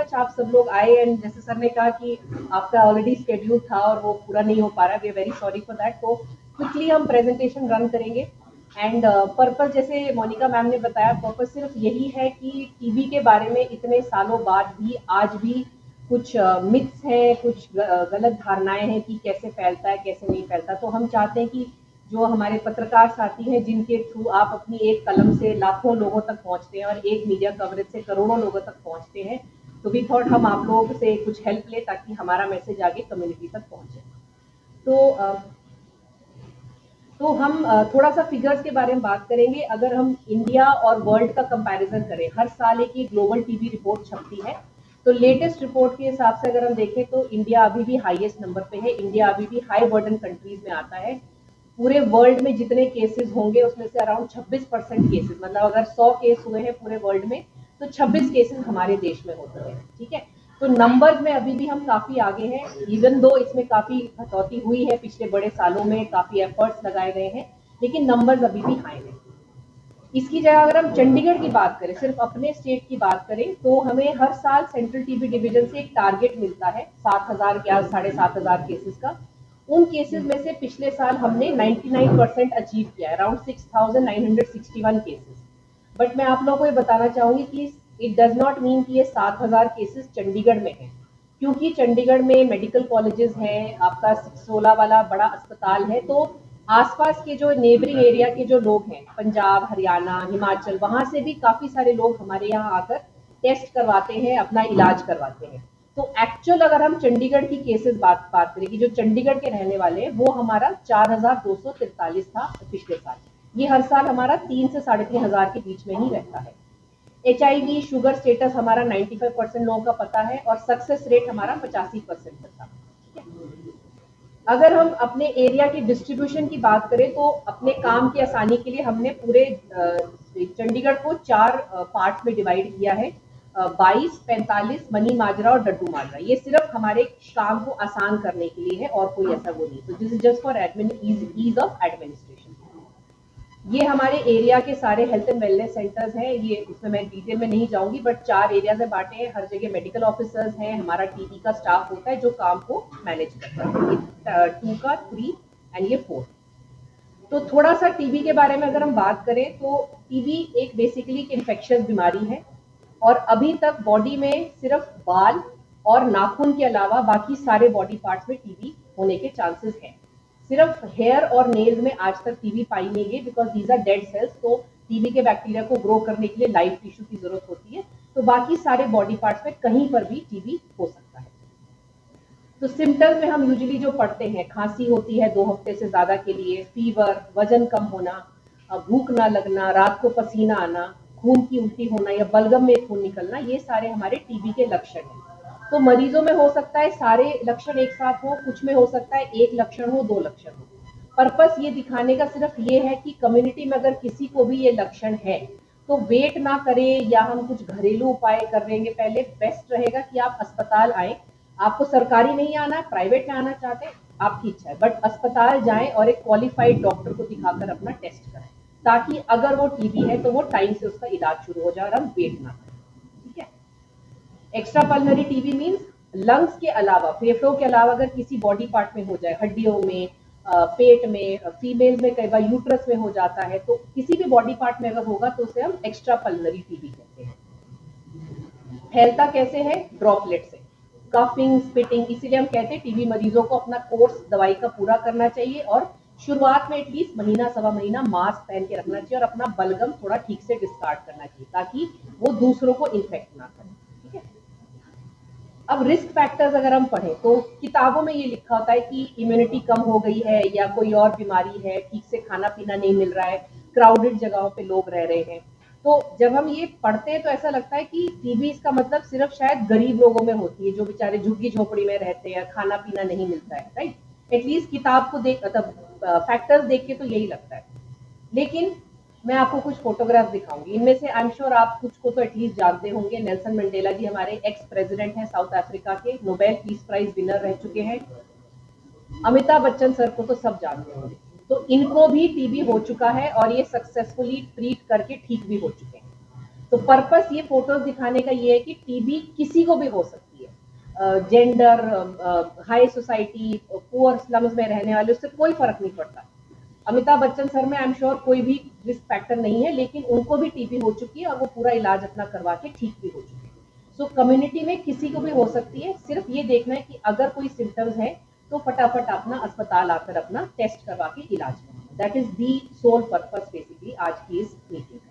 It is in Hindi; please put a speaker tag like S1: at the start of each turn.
S1: मच आप सब लोग आए, एंड जैसे सर ने कहा कि आपका ऑलरेडी शेड्यूल था और वो पूरा नहीं हो पा रहा है, we are very sorry for that. तो क्विकली हम प्रेजेंटेशन रन करेंगे। एंड पर्पस जैसे मोनिका मैम ने बताया, पर्पस सिर्फ यही है कि टीबी के बारे में इतने सालों बाद भी आज भी कुछ मिथ्स हैं, कुछ गलत धारणाएं हैं कि कैसे फैलता है कैसे नहीं फैलता। तो हम चाहते हैं कि जो हमारे पत्रकार साथी हैं जिनके थ्रू आप अपनी एक कलम से लाखों लोगों तक पहुंचते हैं और एक मीडिया कवरेज से करोड़ों लोगों तक पहुंचते हैं, तो वी थॉट हम आप लोगों से कुछ हेल्प ले ताकि हमारा मैसेज आगे कम्युनिटी तक पहुंचे। तो हम थोड़ा सा फिगर्स के बारे में बात करेंगे। अगर हम इंडिया और वर्ल्ड का कंपैरिजन करें, हर साल एक ही ग्लोबल टीबी रिपोर्ट छपती है, तो लेटेस्ट रिपोर्ट के हिसाब से अगर हम देखें तो इंडिया अभी भी हाईएस्ट नंबर पे है। इंडिया अभी भी हाई बर्डन कंट्रीज में आता है। पूरे वर्ल्ड में जितने केसेस होंगे उसमें से अराउंड 26% केसेस, मतलब अगर 100 केस हुए हैं पूरे वर्ल्ड में तो 26 केसेस हमारे देश में होते हैं। ठीक है, तो नंबर्स में अभी भी हम काफी आगे हैं, इवन दो इसमें काफी कटौती हुई है पिछले बड़े सालों में, काफी एफर्ट्स लगाए गए हैं, लेकिन नंबर्स अभी भी हाई हैं। इसकी जगह अगर हम चंडीगढ़ की बात करें, सिर्फ अपने स्टेट की बात करें, तो हमें हर साल सेंट्रल टीबी डिवीजन से एक टारगेट मिलता है 7,000 या 7,500 केसेस का। उन केसेस में से पिछले साल हमने 99% अचीव किया है, अराउंड 6,961 केसेस। बट मैं आप लोगों को ये बताना चाहूंगी कि इट डज नॉट मीन कि ये 7,000 केसेस चंडीगढ़ में है, क्योंकि चंडीगढ़ में मेडिकल कॉलेजेस हैं, आपका 16 वाला बड़ा अस्पताल है, तो आसपास के जो नेबरिंग एरिया के जो लोग हैं, पंजाब, हरियाणा, हिमाचल, वहां से भी काफी सारे लोग हमारे यहाँ आकर टेस्ट करवाते हैं, अपना इलाज करवाते हैं। तो एक्चुअल अगर हम चंडीगढ़ की केसेस बात करें कि जो चंडीगढ़ के रहने वाले हैं, वो हमारा 4,243 था पिछले साल। ये हर साल हमारा 3 से 3,500 के बीच में ही रहता है। HIV शुगर स्टेटस हमारा 95% लोगों का पता है और सक्सेस रेट हमारा 85% था। अगर हम अपने एरिया की डिस्ट्रीब्यूशन की बात करें तो अपने काम की आसानी के लिए हमने पूरे चंडीगढ़ को 4 पार्ट्स में डिवाइड किया है, 22, 45, मनी माजरा और डड्डू माजरा। ये सिर्फ हमारे काम को आसान करने के लिए है और कोई ऐसा वो नहीं। तो this is just for ease of administration. ये हमारे एरिया के सारे हेल्थ एंड वेलनेस सेंटर्स हैं। ये इसमें मैं डिटेल में नहीं जाऊंगी, बट 4 एरिया में बांटे हैं। हर जगह मेडिकल ऑफिसर्स हैं, हमारा टीबी का स्टाफ होता है जो काम को मैनेज करता है। 2 का 3 एंड ये 4। तो थोड़ा सा टीबी के बारे में अगर हम बात करें तो टीबी एक बेसिकली एक इन्फेक्शियस बीमारी है और अभी तक बॉडी में सिर्फ बाल और नाखून के अलावा बाकी सारे बॉडी पार्ट्स में टीबी होने के चांसेस हैं। सिर्फ हेयर और नेल्स में आज तक टीबी पाई नहीं गई, because these are dead cells. तो टीबी के बैक्टीरिया को ग्रो करने के लिए लाइव टिश्यू की जरूरत होती है। तो बाकी सारे बॉडी पार्ट्स में कहीं पर भी टीबी हो सकता है। तो सिम्टम्स में हम यूजुअली जो पढ़ते हैं, खांसी होती है 2 हफ्ते से ज्यादा के लिए, फीवर, वजन कम होना, भूख ना लगना, रात को पसीना आना, खून की उल्टी होना या बलगम में खून निकलना, ये सारे हमारे टीबी के लक्षण हैं। तो मरीजों में हो सकता है सारे लक्षण एक साथ हो, कुछ में हो सकता है एक लक्षण हो, 2 लक्षण हो। पर्पस ये दिखाने का सिर्फ ये है कि कम्युनिटी में अगर किसी को भी ये लक्षण है तो वेट ना करें या हम कुछ घरेलू उपाय कर लेंगे पहले। बेस्ट रहेगा कि आप अस्पताल आए। आपको सरकारी नहीं आना, प्राइवेट में आना चाहते हैं, आपकी इच्छा है, बट अस्पताल जाएं और एक क्वालिफाइड डॉक्टर को दिखाकर अपना टेस्ट करें, ताकि अगर वो टीबी है तो वो टाइम से उसका इलाज शुरू हो जाए और हम वेट ना करें। ठीक है। Extra pulmonary TB means lungs के अलावा, फेफड़ों के अलावा अगर किसी बॉडी पार्ट में हो जाए, हड्डियों में, पेट में, फीमेल्स में कई बार यूट्रस में हो जाता है, तो किसी भी बॉडी पार्ट में अगर होगा तो उसे हम एक्स्ट्रा पल्मोनरी टीबी कहते हैं। फैलता कैसे है? ड्रॉपलेट से, कफिंग, स्पिटिंग। इसीलिए हम कहते हैं टीबी मरीजों को अपना कोर्स दवाई का पूरा करना चाहिए और शुरुआत में एटलीस्ट महीना सवा महीना मास्क पहन के रखना चाहिए और अपना बलगम थोड़ा ठीक से डिस्कार्ड करना चाहिए ताकि वो दूसरों को इन्फेक्ट ना करे। ठीक है। अब रिस्क फैक्टर्स अगर हम पढ़ें तो किताबों में ये लिखा होता है कि इम्यूनिटी कम हो गई है या कोई और बीमारी है, ठीक से खाना पीना नहीं मिल रहा है, क्राउडेड जगहों पे लोग रह रहे हैं। तो जब हम ये पढ़ते हैं तो ऐसा लगता है कि टीबी इसका मतलब सिर्फ शायद गरीब लोगों में होती है, जो बेचारे झुग्गी झोपड़ी में रहते हैं, खाना पीना नहीं मिलता है, राइट। एटलीस्ट किताब को देख, मतलब फैक्टर्स देख के तो यही लगता है। लेकिन मैं आपको कुछ फोटोग्राफ दिखाऊंगी। इनमें से आई एम श्योर आप कुछ को तो एटलीस्ट जानते होंगे। नेल्सन मंडेला जी हमारे एक्स प्रेसिडेंट हैं साउथ अफ्रीका के, नोबेल पीस प्राइज विनर रह चुके हैं। अमिताभ बच्चन सर को तो सब जानते होंगे। तो इनको भी टीबी हो चुका है और ये सक्सेसफुली ट्रीट करके ठीक भी हो चुके हैं। तो पर्पस ये फोटोज दिखाने का ये है कि टीबी किसी को भी हो सकती है, gender, high society, poor slums में रहने वाले, उससे कोई फर्क नहीं पड़ता। अमिताभ बच्चन सर में आई एम श्योर कोई भी रिस्क फैक्टर नहीं है, लेकिन उनको भी टीबी हो चुकी है और वो पूरा इलाज अपना करवा के ठीक भी हो चुके हैं। सो कम्युनिटी में किसी को भी हो सकती है, सिर्फ ये देखना है कि अगर कोई सिम्टम्स है तो फटाफट अपना अस्पताल आकर अपना टेस्ट करवा के इलाज करना। That is the sole purpose basically आज की इस मीटिंग का।